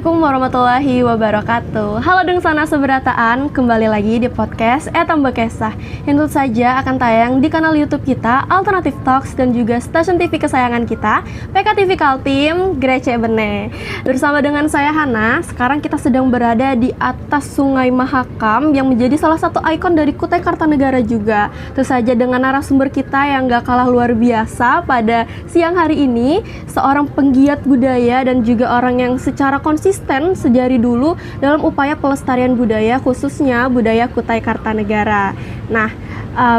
Assalamualaikum warahmatullahi wabarakatuh. Halo Deng Sana Seberataan, kembali lagi di podcast Tambah Kesah yang tentu saja akan tayang di kanal YouTube kita Alternative Talks dan juga stasiun TV kesayangan kita PKTV Kaltim Grece Bene. Bersama dengan saya Hana, sekarang kita sedang berada di atas Sungai Mahakam yang menjadi salah satu ikon dari Kutai Kartanegara juga. Tentu saja dengan narasumber kita yang gak kalah luar biasa pada siang hari ini, seorang penggiat budaya dan juga orang yang secara konsisten sejari dulu dalam upaya pelestarian budaya, khususnya budaya Kutai Kartanegara. Nah,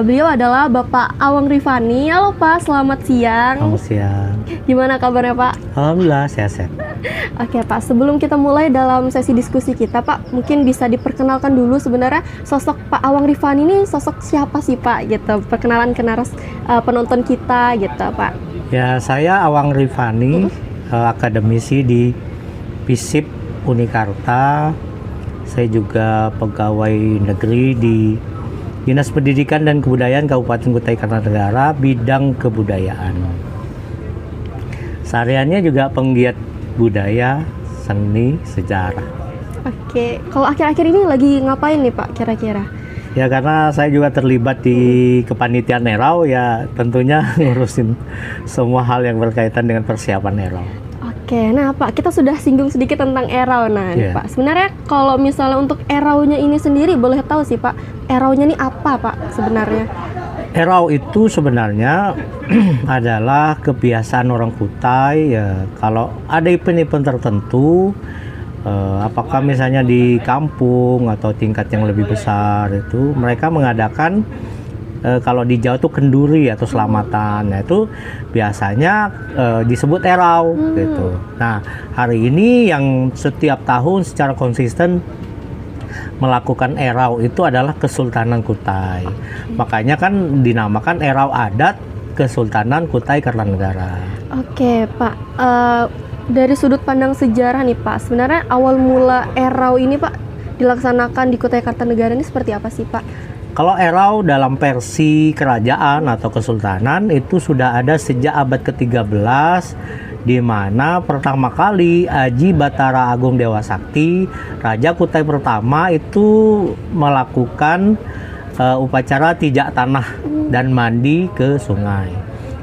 beliau adalah Bapak Awang Rifani. Halo Pak, selamat siang. Selamat siang. Gimana kabarnya Pak? Alhamdulillah sehat-sehat. Oke Pak, sebelum kita mulai dalam sesi diskusi kita Pak, mungkin bisa diperkenalkan dulu sebenarnya sosok Pak Awang Rifani ini sosok siapa sih Pak? Gitu, perkenalan ke penonton kita gitu Pak. Ya, saya Awang Rifani, akademisi di FISIP Unikarta. Saya juga pegawai negeri di Dinas Pendidikan dan Kebudayaan Kabupaten Kutai Kartanegara, bidang kebudayaan. Sehariannya juga penggiat budaya, seni, sejarah. Oke, kalau akhir-akhir ini lagi ngapain nih Pak kira-kira? Ya, karena saya juga terlibat di kepanitiaan Erau, ya tentunya ngurusin semua hal yang berkaitan dengan persiapan Erau. Oke, nah Pak, kita sudah singgung sedikit tentang Erau. Nah, nih, Pak, sebenarnya kalau misalnya untuk Eraunya ini sendiri, boleh tahu sih Pak, Eraunya ini apa Pak sebenarnya? Erau itu sebenarnya adalah kebiasaan orang Kutai, ya kalau ada event-event tertentu, apakah misalnya di kampung atau tingkat yang lebih besar, itu mereka mengadakan kalau di Jawa itu kenduri atau selamatan. Nah, itu biasanya disebut Erau gitu. Nah, hari ini yang setiap tahun secara konsisten melakukan Erau itu adalah Kesultanan Kutai. Makanya kan dinamakan Erau Adat Kesultanan Kutai Kartanegara. Oke, Pak. Dari sudut pandang sejarah nih Pak, sebenarnya awal mula Erau ini Pak dilaksanakan di Kutai Kartanegara ini seperti apa sih Pak? Kalau Erau dalam versi kerajaan atau kesultanan itu sudah ada sejak abad ke-13, di mana pertama kali Aji Batara Agung Dewa Sakti, Raja Kutai pertama itu melakukan upacara tijak tanah dan mandi ke sungai.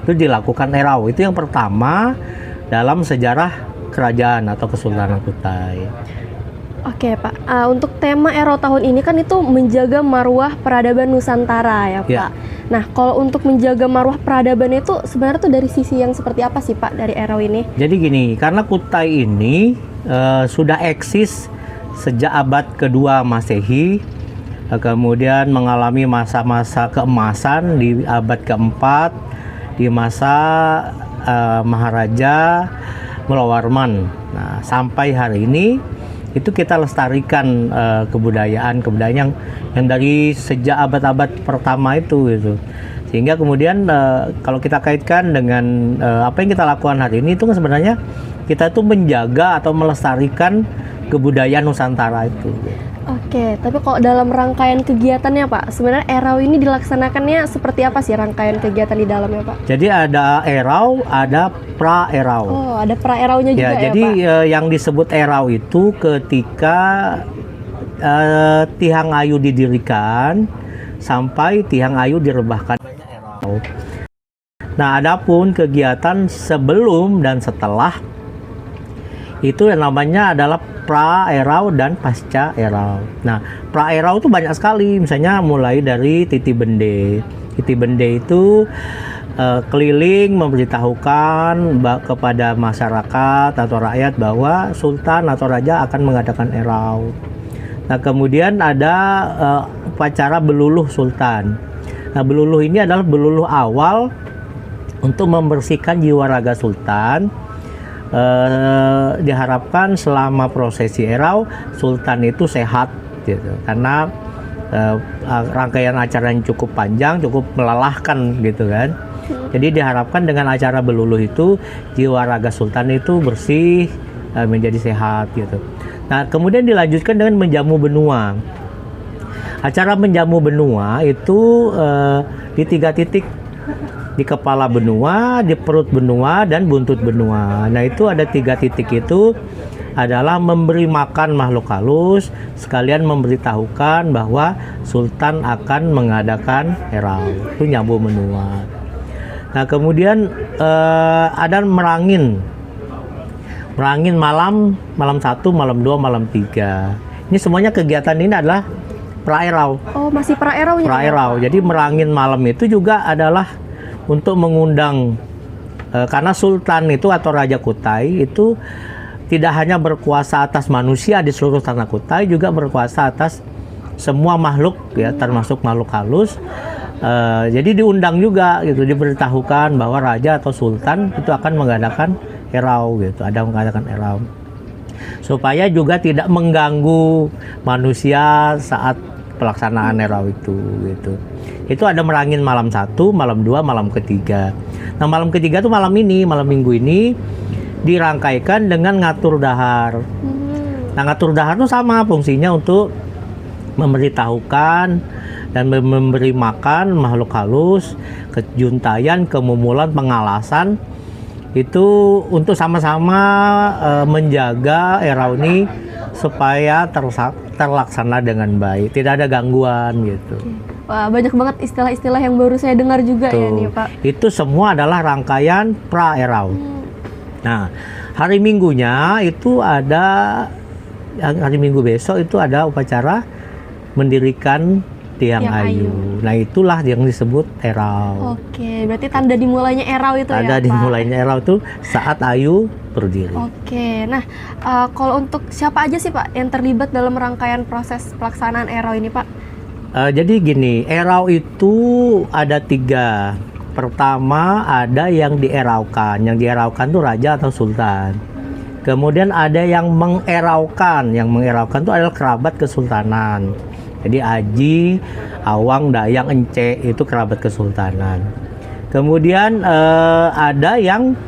Itu dilakukan Erau, itu yang pertama dalam sejarah kerajaan atau Kesultanan Kutai. Oke Pak, untuk tema Erau tahun ini kan itu menjaga marwah peradaban Nusantara ya Pak. Ya. Nah, kalau untuk menjaga marwah peradaban itu sebenarnya tuh dari sisi yang seperti apa sih Pak dari Erau ini? Jadi gini, karena Kutai ini sudah eksis sejak abad kedua Masehi, kemudian mengalami masa-masa keemasan di abad keempat, di masa Maharaja Mulawarman. Nah, sampai hari ini itu kita lestarikan kebudayaan yang dari sejak abad-abad pertama itu gitu. Sehingga kemudian kalau kita kaitkan dengan apa yang kita lakukan hari ini, itu kan sebenarnya kita tuh menjaga atau melestarikan kebudayaan Nusantara itu. Oke, tapi kalau dalam rangkaian kegiatannya Pak, sebenarnya Erau ini dilaksanakannya seperti apa sih rangkaian kegiatan di dalamnya Pak? Jadi ada Erau, ada pra-Erau. Oh, ada pra-Eraunya juga ya jadi, Pak? Yang disebut Erau itu ketika Tihang Ayu didirikan sampai Tihang Ayu direbahkan Erau. Nah, adapun kegiatan sebelum dan setelah itu yang namanya adalah pra-Erau dan pasca Erau. Nah, pra-Erau itu banyak sekali, misalnya mulai dari Titi Bende. Titi Bende itu keliling memberitahukan kepada masyarakat atau rakyat bahwa sultan atau raja akan mengadakan Erau. Nah, kemudian ada upacara beluluh sultan. Nah, beluluh ini adalah beluluh awal untuk membersihkan jiwa raga sultan. Diharapkan selama prosesi Erau sultan itu sehat gitu, karena rangkaian acara yang cukup panjang, cukup melelahkan gitu kan. Jadi diharapkan dengan acara beluluh itu jiwa raga sultan itu bersih, menjadi sehat gitu. Nah, kemudian dilanjutkan dengan menjamu benua. Acara menjamu benua itu di 3 titik, di kepala benua, di perut benua, dan buntut benua. Nah, itu ada 3 titik itu adalah memberi makan makhluk halus, sekalian memberitahukan bahwa Sultan akan mengadakan erau. Itu Nyabu Menua. Nah, kemudian ada merangin malam 1, malam 2, malam 3. Ini semuanya kegiatan ini adalah praerau. Oh, masih praeraunya. Praerau. Jadi merangin malam itu juga adalah untuk mengundang, karena Sultan itu atau Raja Kutai itu tidak hanya berkuasa atas manusia di seluruh tanah Kutai, juga berkuasa atas semua makhluk ya, termasuk makhluk halus. Jadi diundang juga gitu, diberitahukan bahwa raja atau sultan itu akan mengadakan erau gitu, ada mengadakan erau. Supaya juga tidak mengganggu manusia saat pelaksanaan erau itu gitu. Itu ada merangin malam 1, malam 2, malam ketiga. Nah, malam ketiga tuh malam ini, malam Minggu ini dirangkaikan dengan ngatur dahar. Nah, ngatur dahar itu sama fungsinya untuk memberitahukan dan memberi makan makhluk halus, kejuntayan, kemumulan, pengalasan, itu untuk sama-sama menjaga erau ini supaya terlaksana dengan baik, tidak ada gangguan gitu. Wah, banyak banget istilah-istilah yang baru saya dengar juga ya nih Pak. Itu semua adalah rangkaian pra-erau. Nah, hari Minggunya itu ada, hari Minggu besok itu ada upacara mendirikan tiang ayu. Nah, itulah yang disebut erau. Oke, berarti tanda dimulainya erau itu ya Pak? Tanda dimulainya erau itu saat ayu berdiri. Oke, nah kalau untuk siapa aja sih Pak yang terlibat dalam rangkaian proses pelaksanaan erau ini Pak? Jadi gini, erau itu ada 3. Pertama ada yang dieraukan. Yang dieraukan itu raja atau sultan. Kemudian ada yang mengeraukan. Yang mengeraukan itu adalah kerabat kesultanan. Jadi Aji, Awang, Dayang, Ence itu kerabat kesultanan. Kemudian ada yang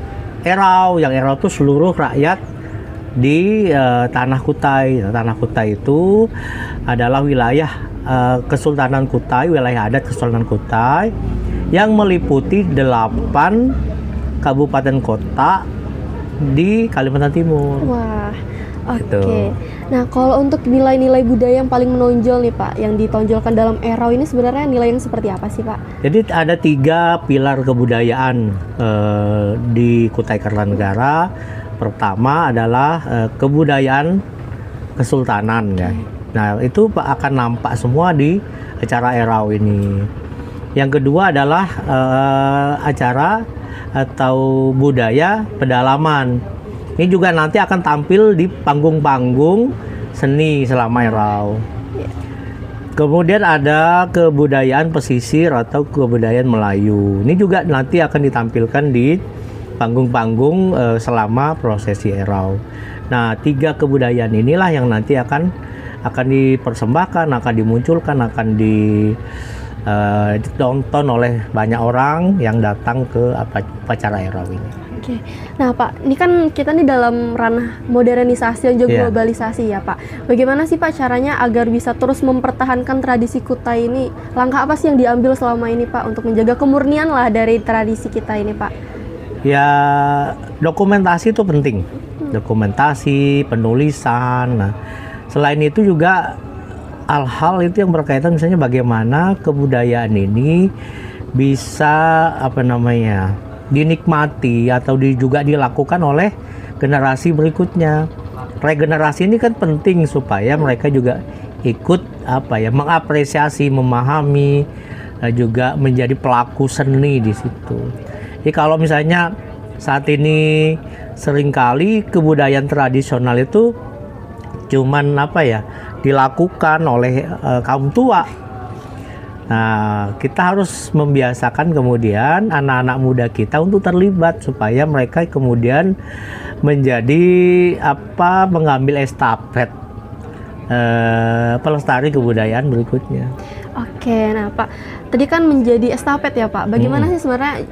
erau. Yang erau itu seluruh rakyat di Tanah Kutai. Tanah Kutai itu adalah wilayah Kesultanan Kutai, wilayah adat Kesultanan Kutai yang meliputi 8 kabupaten kota di Kalimantan Timur. Wah, oke. Gitu. Nah, kalau untuk nilai-nilai budaya yang paling menonjol nih Pak, yang ditonjolkan dalam erau ini sebenarnya nilai yang seperti apa sih Pak? Jadi ada 3 pilar kebudayaan di Kutai Kartanegara. Pertama adalah kebudayaan kesultanan ya. Nah, itu akan nampak semua di acara erau ini. Yang kedua adalah acara atau budaya pedalaman. Ini juga nanti akan tampil di panggung-panggung seni selama erau. Kemudian ada kebudayaan pesisir atau kebudayaan Melayu. Ini juga nanti akan ditampilkan di panggung-panggung selama prosesi erau. Nah, 3 kebudayaan inilah yang nanti akan dipersembahkan, akan dimunculkan, akan ditonton oleh banyak orang yang datang ke upacara erau ini. Oke, nah Pak, ini kan kita nih dalam ranah modernisasi dan juga globalisasi ya Pak. Bagaimana sih Pak caranya agar bisa terus mempertahankan tradisi Kutai ini? Langkah apa sih yang diambil selama ini Pak untuk menjaga kemurnian lah dari tradisi kita ini Pak? Ya, dokumentasi itu penting. Dokumentasi, penulisan. Nah, selain itu juga hal-hal itu yang berkaitan misalnya bagaimana kebudayaan ini bisa dinikmati atau juga dilakukan oleh generasi berikutnya. Regenerasi ini kan penting supaya mereka juga ikut mengapresiasi, memahami, juga menjadi pelaku seni di situ. Jadi kalau misalnya saat ini seringkali kebudayaan tradisional itu cuman dilakukan oleh kaum tua. Nah, kita harus membiasakan kemudian anak-anak muda kita untuk terlibat supaya mereka kemudian menjadi mengambil estafet pelestari kebudayaan berikutnya. Oke, nah Pak, tadi kan menjadi estafet ya Pak. Bagaimana sih sebenarnya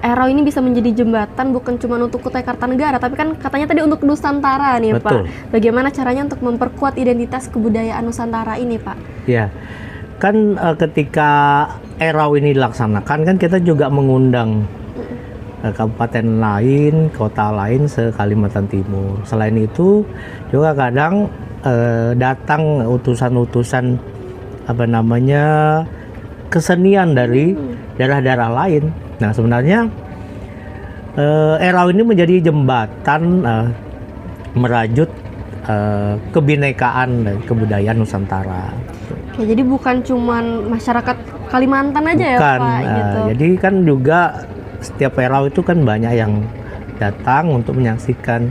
erau ini bisa menjadi jembatan bukan cuma untuk Kutai Kartanegara, tapi kan katanya tadi untuk Nusantara nih Betul. Pak. Bagaimana caranya untuk memperkuat identitas kebudayaan Nusantara ini Pak? Ya, kan ketika erau ini dilaksanakan kan kita juga mengundang kabupaten lain, kota lain se-Kalimantan Timur. Selain itu juga kadang datang utusan-utusan kesenian dari daerah-daerah lain. Nah sebenarnya Erau ini menjadi jembatan merajut kebinekaan dan kebudayaan Nusantara. Oke, jadi bukan cuman masyarakat Kalimantan aja ya Bukan, Pak gitu. jadi kan juga setiap Erau itu kan banyak yang datang untuk menyaksikan,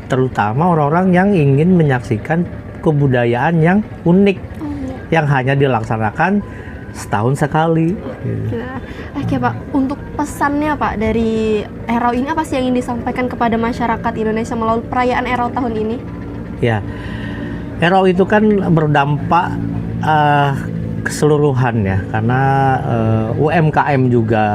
terutama orang-orang yang ingin menyaksikan kebudayaan yang unik yang hanya dilaksanakan setahun sekali. Nah, oke Pak, untuk pesannya Pak dari Erau ini apa sih yang ingin disampaikan kepada masyarakat Indonesia melalui perayaan Erau tahun ini? Ya, Erau itu kan berdampak keseluruhan ya, karena UMKM juga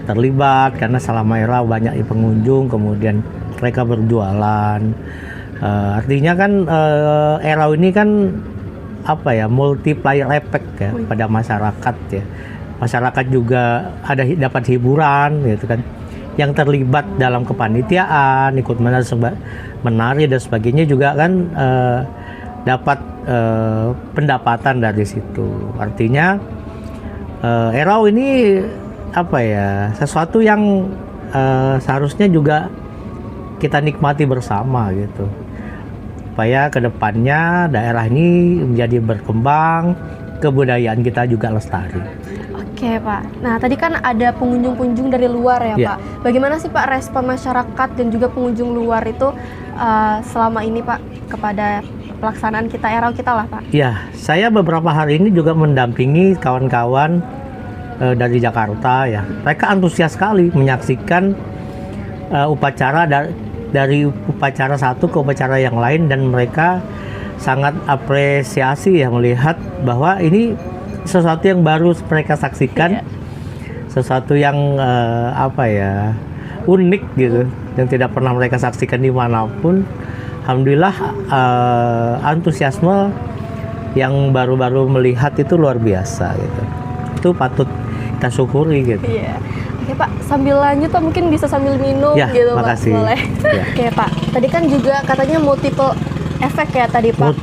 terlibat karena selama Erau banyak pengunjung, kemudian mereka berjualan. Artinya kan Erau ini kan multiplier effect ya pada masyarakat ya. Masyarakat juga dapat hiburan gitu kan. Yang terlibat dalam kepanitiaan, ikut menari dan sebagainya juga kan dapat pendapatan dari situ. Artinya Erau ini sesuatu yang seharusnya juga kita nikmati bersama gitu. Supaya kedepannya daerah ini menjadi berkembang, kebudayaan kita juga lestari. Oke Pak, nah tadi kan ada pengunjung-pengunjung dari luar ya Pak. Bagaimana sih Pak respon masyarakat dan juga pengunjung luar itu selama ini Pak kepada pelaksanaan kita Erau kita lah Pak? Ya, saya beberapa hari ini juga mendampingi kawan-kawan dari Jakarta ya. Mereka antusias sekali menyaksikan upacara dari upacara satu ke upacara yang lain, dan mereka sangat apresiasi ya melihat bahwa ini sesuatu yang baru mereka saksikan, sesuatu yang unik gitu, yang tidak pernah mereka saksikan dimanapun. Alhamdulillah antusiasme yang baru-baru melihat itu luar biasa gitu. Itu patut kita syukuri gitu. Iya. Oke Pak, sambil lanjut Pak mungkin bisa sambil minum ya, gitu makasih. Pak, boleh? Ya. Oke Pak, tadi kan juga katanya multiple effect ya tadi Pak?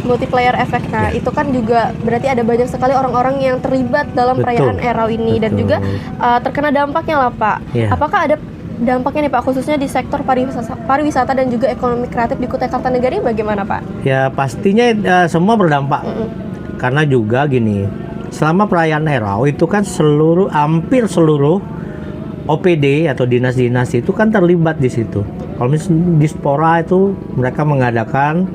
Multiplayer effect. Nah itu kan juga berarti ada banyak sekali orang-orang yang terlibat dalam perayaan Erau ini. Dan juga terkena dampaknya lah Pak. Ya. Apakah ada dampaknya nih Pak, khususnya di sektor pariwisata dan juga ekonomi kreatif di Kutai Kartanegara bagaimana Pak? Ya pastinya semua berdampak. Karena juga gini, selama perayaan Erau itu kan hampir seluruh OPD atau dinas-dinas itu kan terlibat di situ. Kalau misalnya Dispora itu mereka mengadakan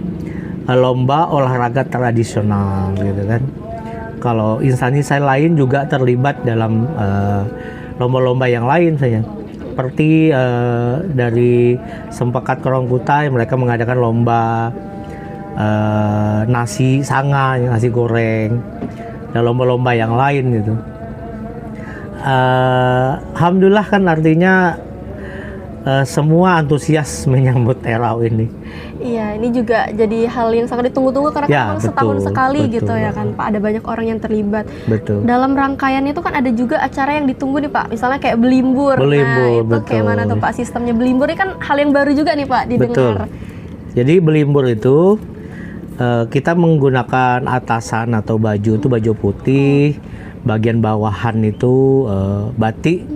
lomba olahraga tradisional gitu kan. Kalau instansi lain juga terlibat dalam lomba-lomba yang lain saja. Seperti dari Sempakat Korongkutai mereka mengadakan lomba nasi sanga, nasi goreng, dan lomba-lomba yang lain gitu. Alhamdulillah kan artinya semua antusias menyambut Erau ini. Iya, ini juga jadi hal yang sangat ditunggu-tunggu karena Ya, memang setahun sekali betul. gitu ya kan Pak. Ada banyak orang yang terlibat. Betul. Dalam rangkaian itu kan ada juga acara yang ditunggu nih Pak. Misalnya kayak belimbur. Nah, itu betul. kayak mana tuh Pak sistemnya? Belimbur ini kan hal yang baru juga nih Pak didengar. Betul. Jadi belimbur itu kita menggunakan atasan atau baju itu baju putih, bagian bawahan itu batik.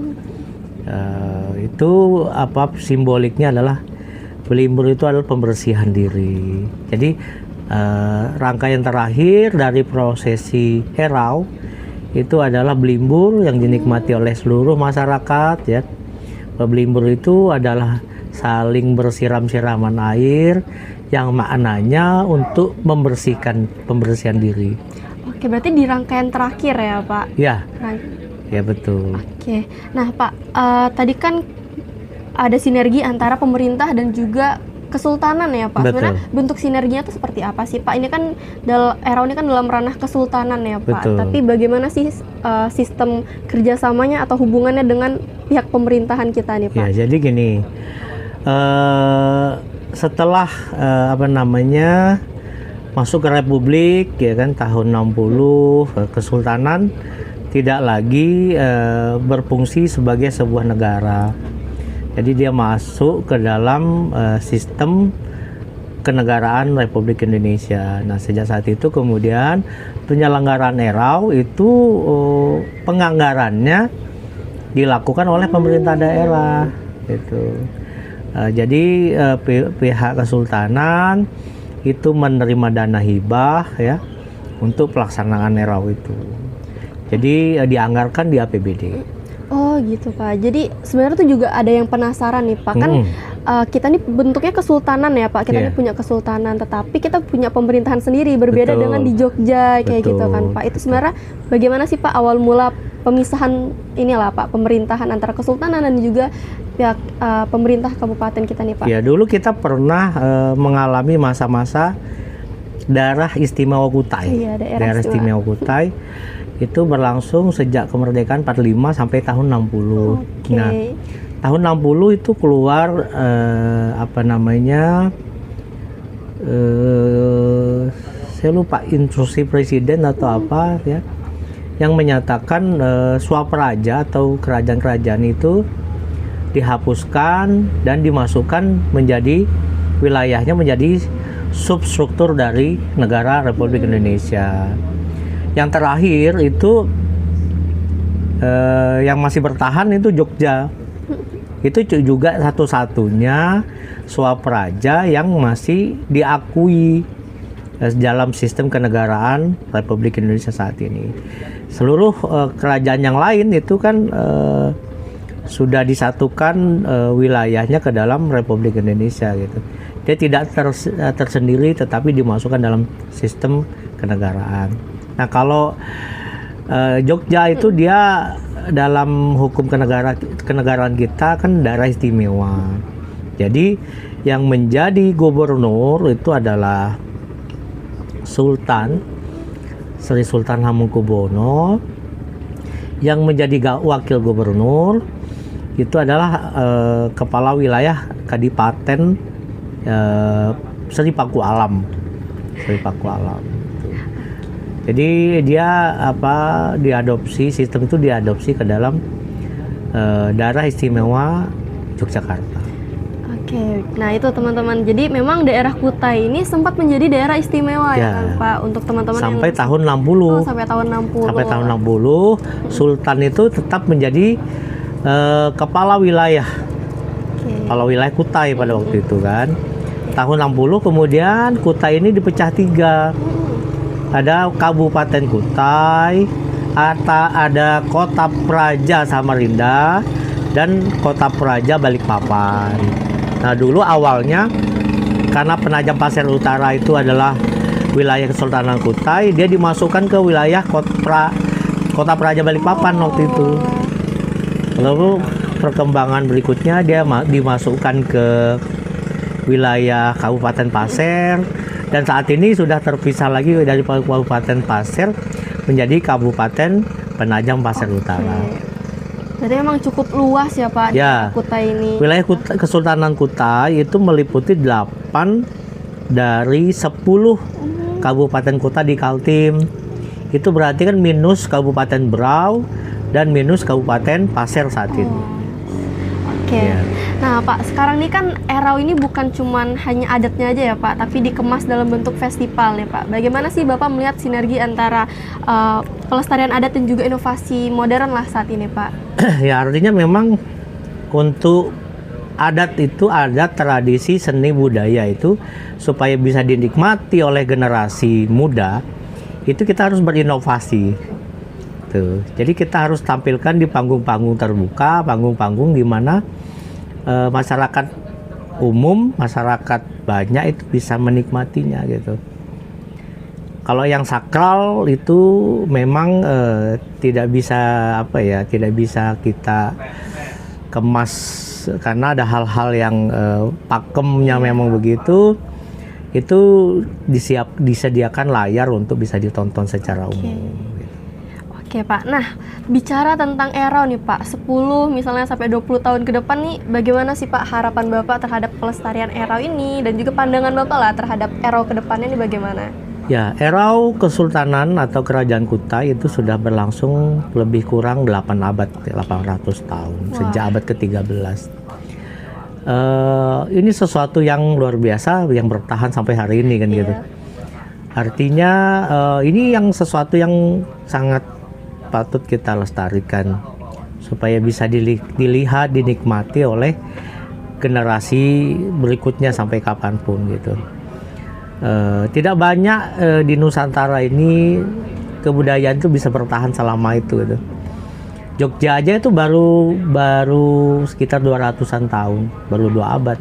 Itu simboliknya adalah belimbur itu adalah pembersihan diri. Jadi rangkaian terakhir dari prosesi Erau itu adalah belimbur yang dinikmati oleh seluruh masyarakat ya. Belimbur itu adalah saling bersiram-siraman air yang maknanya untuk pembersihan diri. Oke, berarti di rangkaian terakhir ya Pak? Ya, ya betul. Oke, nah Pak, tadi kan ada sinergi antara pemerintah dan juga kesultanan ya Pak. Sebenarnya bentuk sinerginya itu seperti apa sih Pak? Ini kan Erau ini kan dalam ranah kesultanan ya Pak. Betul. Tapi bagaimana sih sistem kerjasamanya atau hubungannya dengan pihak pemerintahan kita nih Pak? Ya, jadi gini. Setelah masuk ke Republik ya kan tahun 60 ke Kesultanan, tidak lagi berfungsi sebagai sebuah negara. Jadi dia masuk ke dalam sistem kenegaraan Republik Indonesia. Nah, sejak saat itu kemudian penyelenggaraan ERAU itu penganggarannya dilakukan oleh pemerintah daerah gitu. Jadi pihak kesultanan itu menerima dana hibah ya untuk pelaksanaan ERAU itu. Jadi dianggarkan di APBD. Oh gitu Pak. Jadi sebenarnya tuh juga ada yang penasaran nih Pak. Kan kita nih bentuknya kesultanan ya Pak. Kita nih punya kesultanan, tetapi kita punya pemerintahan sendiri berbeda dengan di Jogja kayak gitu kan Pak. Itu sebenarnya bagaimana sih Pak awal mula pemisahan inilah Pak, pemerintahan antara kesultanan dan juga pihak pemerintah kabupaten kita nih Pak? Ya, dulu kita pernah mengalami masa-masa daerah istimewa Kutai. Iya, daerah istimewa Kutai itu berlangsung sejak kemerdekaan 45 sampai tahun 60. Okay. Nah, tahun 60 itu keluar saya lupa instruksi presiden atau apa ya, yang menyatakan Swapraja atau kerajaan-kerajaan itu dihapuskan dan dimasukkan menjadi wilayahnya menjadi substruktur dari negara Republik Indonesia. Yang terakhir itu yang masih bertahan itu Jogja. Itu juga satu-satunya Swapraja yang masih diakui dalam sistem kenegaraan Republik Indonesia saat ini. Seluruh kerajaan yang lain itu kan sudah disatukan wilayahnya ke dalam Republik Indonesia gitu. Dia tidak tersendiri tetapi dimasukkan dalam sistem kenegaraan. Nah, kalau Jogja itu dia dalam hukum kenegaraan kita kan daerah istimewa. Jadi yang menjadi gubernur itu adalah Sultan Sri Sultan Hamengkubuwono. Yang menjadi wakil gubernur itu adalah kepala wilayah Kadipaten Sri Paku Alam. Jadi dia sistem itu diadopsi ke dalam daerah istimewa Yogyakarta. Oke, nah itu teman-teman. Jadi memang daerah Kutai ini sempat menjadi daerah istimewa ya kan Pak untuk teman-teman sampai yang tahun 60. Oh, sampai tahun 60. Sampai tahun 60 Sultan itu tetap menjadi kepala wilayah. Kepala wilayah Kutai pada waktu itu kan. Tahun 60 kemudian Kutai ini dipecah 3. Ada Kabupaten Kutai, ada Kota Praja Samarinda, dan Kota Praja Balikpapan. Nah, dulu awalnya karena Penajam Pasir Utara itu adalah wilayah Kesultanan Kutai, dia dimasukkan ke wilayah Kota Praja Balikpapan waktu itu. Lalu perkembangan berikutnya dia dimasukkan ke wilayah Kabupaten Pasir. Dan saat ini sudah terpisah lagi dari Kabupaten Pasir menjadi Kabupaten Penajam Pasir Utara. Jadi memang cukup luas ya Pak ya, Kutai ini. Wilayah Kesultanan Kutai itu meliputi 8 dari 10 kabupaten kota di Kaltim. Itu berarti kan minus Kabupaten Berau dan minus Kabupaten Pasir saat ini. Oke. Ya. Nah Pak, sekarang ini kan ERAU ini bukan cuman hanya adatnya aja ya Pak, tapi dikemas dalam bentuk festival nih Pak. Bagaimana sih Bapak melihat sinergi antara pelestarian adat dan juga inovasi modern lah saat ini Pak? Ya, artinya memang untuk adat itu ada tradisi seni budaya itu supaya bisa dinikmati oleh generasi muda, itu kita harus berinovasi. Tuh. Jadi kita harus tampilkan di panggung-panggung terbuka, panggung-panggung di mana masyarakat umum, masyarakat banyak itu bisa menikmatinya gitu. Kalau yang sakral itu memang tidak bisa tidak bisa kita kemas karena ada hal-hal yang pakemnya memang begitu. Itu disediakan layar untuk bisa ditonton secara umum. Oke Pak, nah bicara tentang ERAU nih Pak, 10 misalnya sampai 20 tahun ke depan nih, bagaimana sih Pak harapan Bapak terhadap pelestarian ERAU ini dan juga pandangan Bapak lah terhadap ERAU ke depannya nih bagaimana? Ya, Erau Kesultanan atau Kerajaan Kutai itu sudah berlangsung lebih kurang 8 abad, 800 tahun, sejak abad ke-13. Ini sesuatu yang luar biasa yang bertahan sampai hari ini kan gitu. Artinya ini yang sesuatu yang sangat patut kita lestarikan supaya bisa dilihat, dinikmati oleh generasi berikutnya sampai kapanpun gitu. Tidak banyak di Nusantara ini kebudayaan itu bisa bertahan selama itu gitu. Jogja aja itu baru sekitar 200-an tahun, baru 2 abad.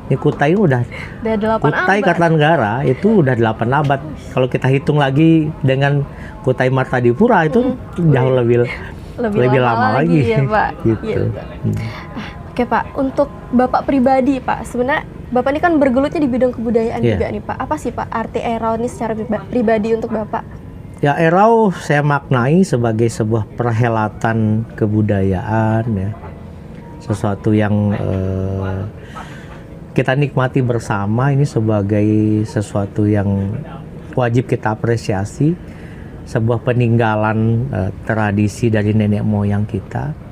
Ini Kutai udah 8 Kutai abad. Kartanegara itu udah 8 abad. Kalau kita hitung lagi dengan Kutai Martadipura itu jauh lebih lama lagi ya, Pak. gitu. Oke Pak, untuk Bapak pribadi Pak, sebenarnya Bapak ini kan bergelutnya di bidang kebudayaan juga nih Pak. Apa sih Pak arti Erau ini secara pribadi untuk Bapak? Ya, Erau saya maknai sebagai sebuah perhelatan kebudayaan ya. Sesuatu yang kita nikmati bersama, ini sebagai sesuatu yang wajib kita apresiasi, sebuah peninggalan tradisi dari nenek moyang kita.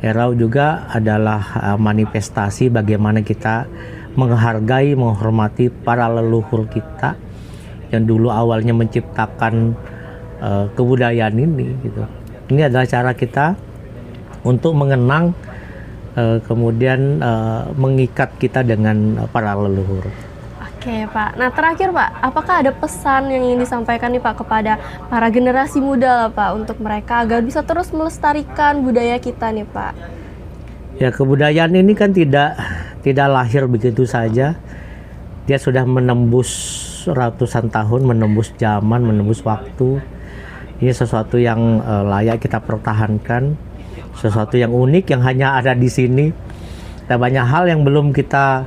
Erau juga adalah manifestasi bagaimana kita menghargai, menghormati para leluhur kita yang dulu awalnya menciptakan kebudayaan ini gitu. Ini adalah cara kita untuk mengenang kemudian mengikat kita dengan para leluhur. Oke Pak, nah terakhir Pak, apakah ada pesan yang ingin disampaikan nih Pak kepada para generasi muda lah Pak untuk mereka agar bisa terus melestarikan budaya kita nih Pak? Ya, kebudayaan ini kan tidak lahir begitu saja. Dia sudah menembus ratusan tahun, menembus zaman, menembus waktu. Ini sesuatu yang layak kita pertahankan, sesuatu yang unik yang hanya ada di sini. Dan banyak hal yang belum kita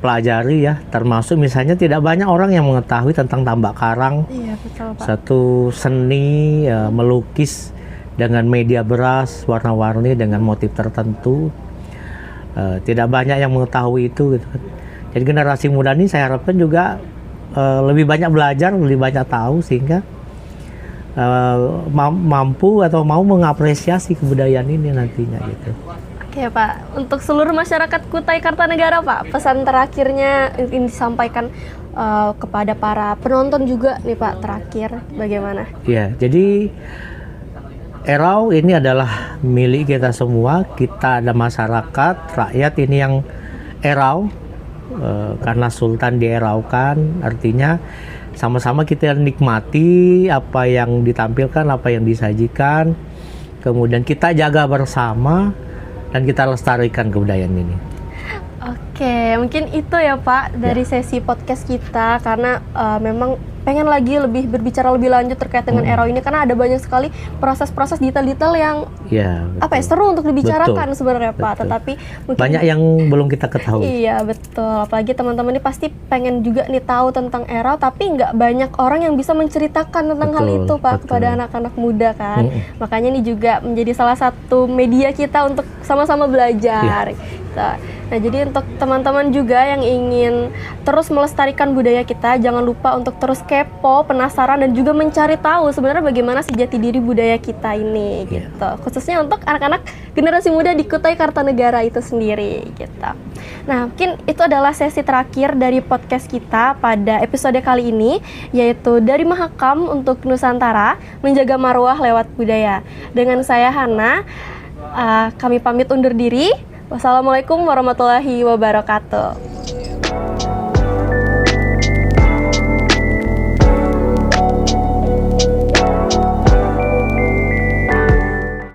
pelajari ya, termasuk misalnya tidak banyak orang yang mengetahui tentang tambak karang. Iya betul Pak. Satu seni melukis dengan media beras warna-warni dengan motif tertentu. Tidak banyak yang mengetahui itu gitu kan. Jadi generasi muda ini saya harapkan juga lebih banyak belajar, lebih banyak tahu sehingga mampu atau mau mengapresiasi kebudayaan ini nantinya gitu. Oke Pak, untuk seluruh masyarakat Kutai Kartanegara Pak, pesan terakhirnya ingin disampaikan kepada para penonton juga nih Pak, terakhir bagaimana? Ya, jadi Erau ini adalah milik kita semua. Kita ada masyarakat, rakyat ini yang Erau karena Sultan dieraukan, artinya sama-sama kita nikmati apa yang ditampilkan, apa yang disajikan, kemudian kita jaga bersama dan kita lestarikan kebudayaan ini. Oke, mungkin itu ya Pak dari sesi podcast kita, karena memang pengen lagi lebih berbicara lebih lanjut terkait dengan Erau ini karena ada banyak sekali proses-proses detail-detail yang seru untuk dibicarakan sebenarnya Pak. Tetapi mungkin banyak yang belum kita ketahui. Iya betul, apalagi teman-teman ini pasti pengen juga nih tahu tentang Erau, tapi nggak banyak orang yang bisa menceritakan tentang hal itu Pak kepada anak-anak muda kan. Makanya ini juga menjadi salah satu media kita untuk sama-sama belajar. Gitu. Nah, jadi untuk teman-teman juga yang ingin terus melestarikan budaya kita, jangan lupa untuk terus kepo, penasaran, dan juga mencari tahu sebenarnya bagaimana sih jati diri budaya kita ini, gitu. Khususnya untuk anak-anak generasi muda di Kutai Kartanegara itu sendiri, gitu. Nah, mungkin itu adalah sesi terakhir dari podcast kita pada episode kali ini, yaitu dari Mahakam untuk Nusantara, menjaga marwah lewat budaya. Dengan saya Hana, kami pamit undur diri. Wassalamualaikum warahmatullahi wabarakatuh.